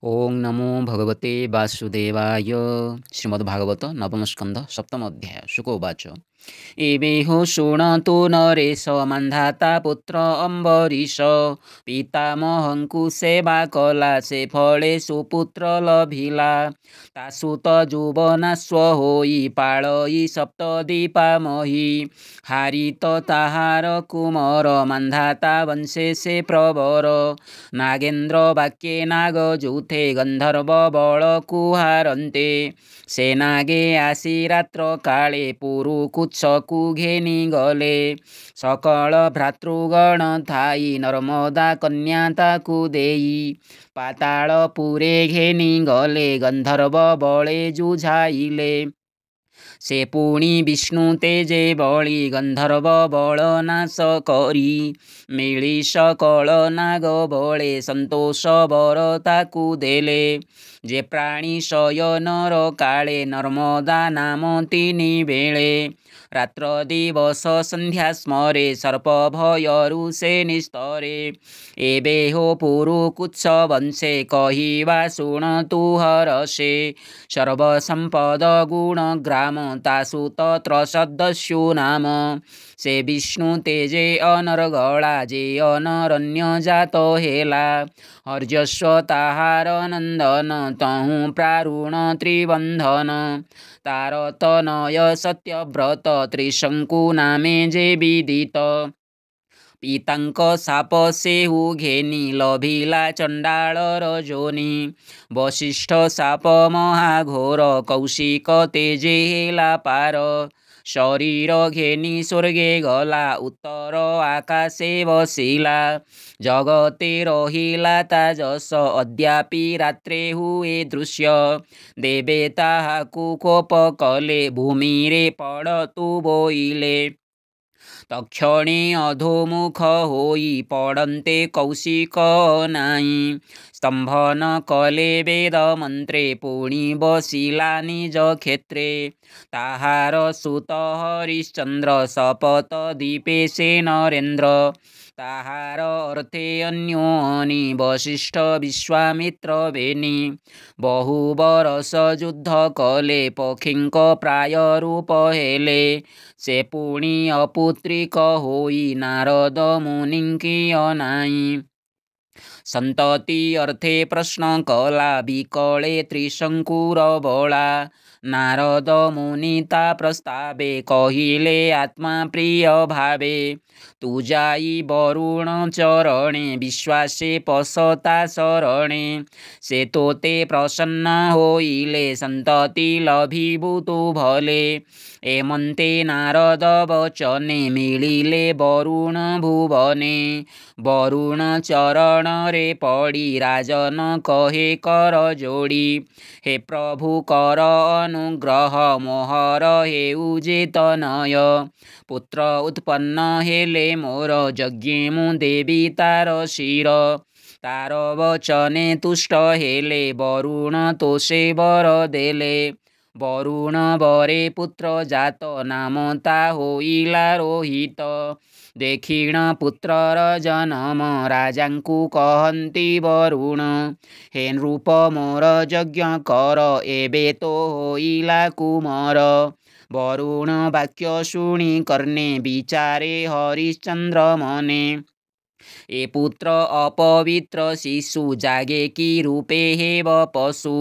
ओं नमो भगवते वासुदेवाय। श्रीमद्भागवत नवम स्कंध सप्तम अध्याय। शुक उवाच एवेहो शृणोतु नरेश मान्धाता पुत्र अम्बरीश पितामहंकु सेवा कला से फले सुपुत्र लभिला तासु तजुवनाश्व होई पाळई सप्तदीपामही हारित ताहार कुमर मान्धाता वंशे से प्रवर नागेन्द्र वाक्ये नागजूथे गंधर्व बल कुहारन्ते से नागे आसी रात्र काले पुरुकुत्सकु घेनी गले सकल भ्रातृगण थाई नर्मदा कन्या ताकु देई पातालपुरे घेनी गले गंधर्व बळे जुझाइले से पुणी विष्णु तेजे बळी गंधर्व बळ नाश करी मिली सकल नाग बळे संतोष बर ताकु देले जे प्राणी शयनर काळे नर्मदा नाम तिनि बेळे रात्र दिवस संध्या स्मरे सर्प भयरु से निस्तरे एबे हो पुरुकुत्स वंशे कहिवा शुणतु हरषे सर्वसंपद गुण ग्राम तासु तत्र सदस्यु नाम से विष्णु तेजे अनरगला जे अनरण्य जात हेला हर्यस्व ताहार नंदन तहु प्रारुण त्रिबंधन तारतनय सत्यव्रत त्रिशंकु नामे जे विदित पितांक साप सेहु घेनी लभिला चंडाळर जोनी वशिष्ठ साप महाघोर कौशिक तेजे हेला पार शरीर घेनी स्वर्गे गला उत्तर आकाशे बसिला जगते रहिला ताजस अद्यापि रात्रे हुए दृश्य देवे ताहाकु कोप कले भूमिरे पड़तु बोइले तक्षणे अधोमुख होई पड़न्ते कौशिक नाई स्तंभन कले वेद मंत्रे पुणी बसिला निज क्षेत्रे ताहार सुत हरिश्चंद्र सपत दीपे से नरेन्द्र ताहार अर्थे अन्योनि वशिष्ठ विश्वामित्र बेनी बहु बरस युद्ध कले पक्षिंक प्राय रूप हेले से पुणी अपुत्रिक होई नारद मुनिंकी अनाई संतति अर्थे प्रश्न कला विकले त्रिशंकुर बला नारद मुनिता प्रस्तावे कहिले आत्मा प्रिय भावे तू जाई वरुण चरणे विश्वासे पसता शरणे से तोते प्रसन्न होइले संतति लभिबुतु भले एमंते नारद वचने मिलिले वरुण भुवने वरुण चरण रे पड़ी राजन कहे कर जोड़ी हे प्रभु कर अनुग्रह मोहर हेउ जे तनय पुत्र उत्पन्न हेले मोर यज्ञे मु देवी तार शिर तार वचने तुष्ट हेले वरुण तोषे वर देले वरुण बरे पुत्र जात नाम ता होइला रोहित देखिण पुत्रर जन्म राजांकु कहन्ति वरुण हे नृप मोर यज्ञ कर एबे तो होइला कुमार वरुण वाक्य शुणी कर्णे विचारे हरिश्चंद्र मने ए पुत्र अपवित्र शिशु जागे की रूपे हेव पशु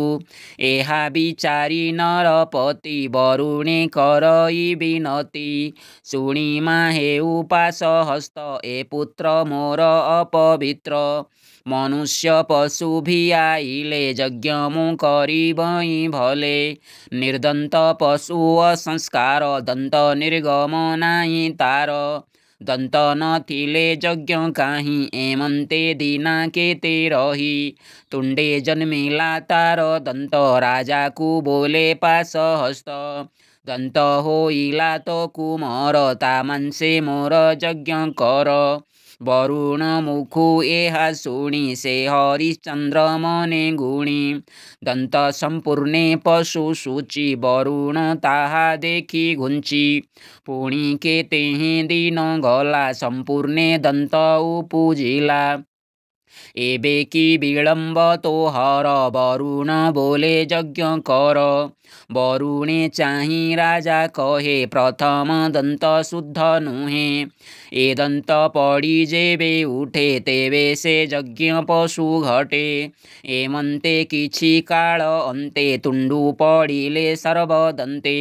एहा विचारी नरपति वरुणे करई विनती शुणी माहे उपास हस्त ए पुत्र मोर अपवित्र मनुष्य पशु भी आइले यज्ञ मु करिबई भले निर्दंत पशु असंस्कार दंत निर्गम नाही तार दंत नथिले यज्ञ काहीं एमंते दीना केते रही तुंडे जन्मिला तार दंत राजा को बोले पास हस्त दंत होइला तो कुमार ता मनसे मोर यज्ञ कर वरुण मुखु एहा शुणी से हरिश्चंद्र मने गुणी दंत संपूर्णे पशु सूची वरुण ताहा देखी घुंची पुणी केते दिन गला संपूर्णे दंत उपजिला एबे की विलम्ब तो हर वरुण बोले यज्ञ कर। वरुणे चाही राजा कहे प्रथम दंत शुद्ध नुहे। ए दंत पड़ी जेबे उठे तेबे से यज्ञ पशु घटे। एमंते किछि काल अंते तुंडु पड़िले सर्वदंते।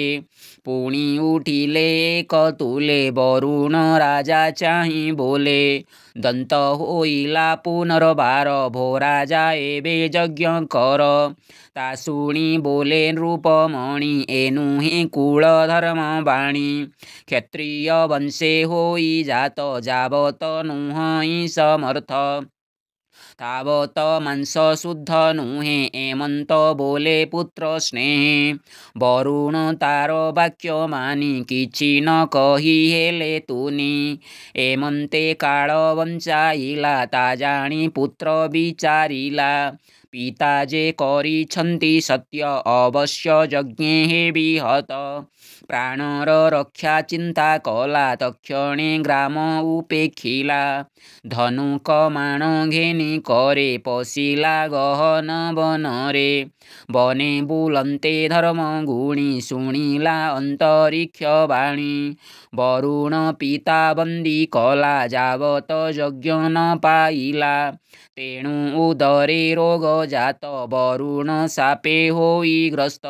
पुणी उठिले एक तुले वरुण राजा चाही बोले। दंत होइला पुनर्बार भो राजा एबे यज्ञ कर। ता शुणी बोले नृपमणि एनु हि कुल धर्म बाणी। क्षत्रिय वंशे होई जात जावत नुहि समर्थ। तावत मांस शुद्ध नुहे एमंत बोले पुत्र स्नेह। वरुण तार वाक्य मानी किछि न कही हेले तुनि। एमंते काल बंचाइला ता जानी पुत्र विचारिला। पिता जे करिछन्ति सत्य अवश्य यज्ञे हेबि हत। प्राणर रक्षा चिंता कला तक्षणे ग्राम उपेक्षिला। धनुक माण घेनी करे पशिला गहन बनरे। बने बुलन्ते धर्म गुणी शुणिला अंतरिक्ष बाणी। वरुण पिता बंदी कला जावत यज्ञ न पाइला। तेणु उदरे रोग जात वरुण सापे होई ग्रस्त।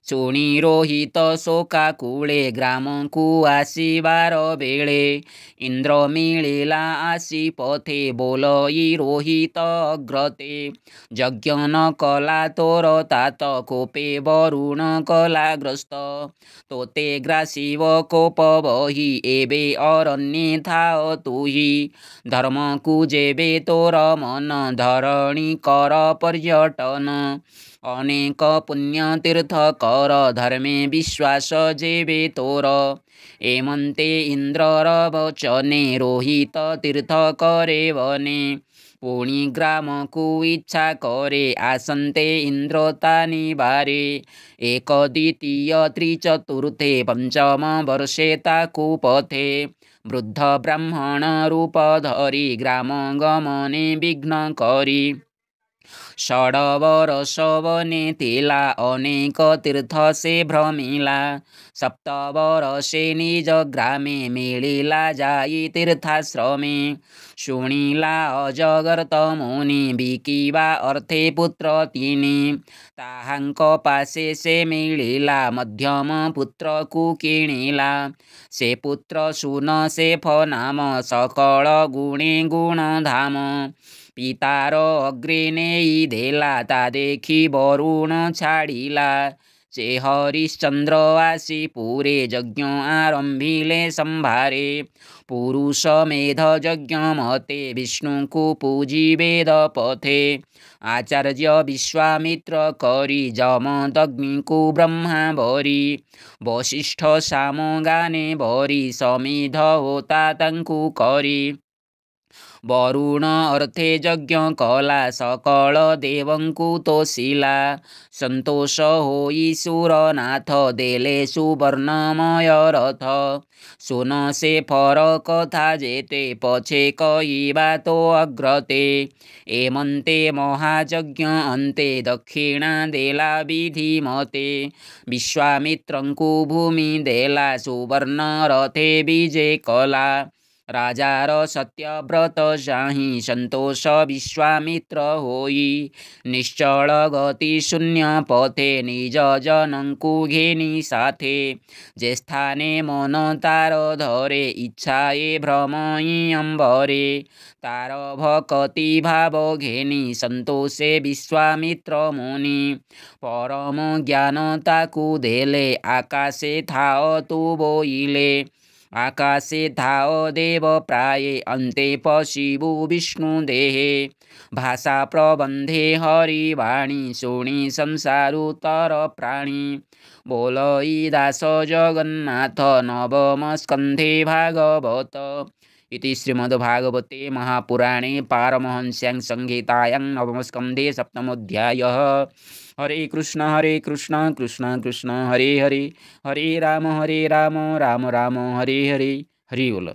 शुणी रोहित शोकाकुले ग्राम को आसिबार बेले। इंद्र मिलिला आसी पथे बोलई रोहित अग्रते। यज्ञ न कला तोर तात कोपे वरुण कला ग्रस्त। तोते ग्रासिव कोप बही एबे अरण्ये थाओ तुही। धर्म को जेबे तोर मन धरणी कर पर्यटन। अनेक पुण्य तीर्थ कर धर्मे विश्वास जेबे तोर। एमंते इंद्रर वचने रोहित तीर्थ करे वने। पुणी ग्राम को इच्छा करे आसन्ते इंद्र तानि बारे। एक द्वितीय त्रिचतुर्थे पंचम वर्षे ताकु पथे। वृद्ध ब्राह्मण रूप धरी ग्राम गमने विघ्न करी। षडवर्ष वने तिला अनेक तीर्थ से भ्रमिला। सप्तवर्षे निज ग्रामे मिलिला जाई तीर्थाश्रमे। शुणिला अजगर्त मुनि बिकिबा अर्थे पुत्र तिनि। ताहांक पासे से मिलिला मध्यम पुत्र को किणिला। से पुत्र सुन सेफ नाम सकल गुणे गुण धाम। पितार अग्रे नेई देला ता देखी वरुण छाड़िला। से हरिश्चंद्र आसी पुरे यज्ञ आरंभिले संभारे। पुरुष मेध यज्ञ मते विष्णु को पूजी वेद पथे। आचार्य विश्वामित्र करी जमदग्नि को ब्रह्मा बरी। वशिष्ठ साम गाने बरी समिध होता तांकु करी। वरुण अर्थे यज्ञ कला सकल देवंकु तोषिला। संतोष होई सुरनाथ देले सुवर्णमय रथ। सुन से फर कथा जेते पछे कहिबा तो अग्रते। एमंते महायज्ञ अंते दक्षिणा देला विधि मते। विश्वामित्रंकु भूमि देला सुवर्ण रथे विजे कला। राजार सत्यव्रत जाहि संतोष विश्वामित्र होई। निश्चल गति शून्य पथे निज जनंकु घेनी साथे। जे स्थाने मन तार धरे इच्छाए भ्रमई अंबरे। तार भक्ति भाव घेनी संतोषे विश्वामित्र मुनि। परम ज्ञान ताकु देले आकाशे थाओ तु बोइले। आकाशे थाओ देव प्राये अन्ते पशिबु विष्णु देहे। भाषा प्रबंधे हरिवाणी शुणी संसारुतर प्राणी। बोलई दास जगन्नाथ नवम स्कंधे भागवत। इति श्रीमद्भागवते महापुराणे पारमहंस्यां संहितायां नवमस्कन्धे सप्तमोऽध्यायः। हरे कृष्ण कृष्ण कृष्ण हरे हरे। हरे राम राम राम हरे हरे। हरि बोल।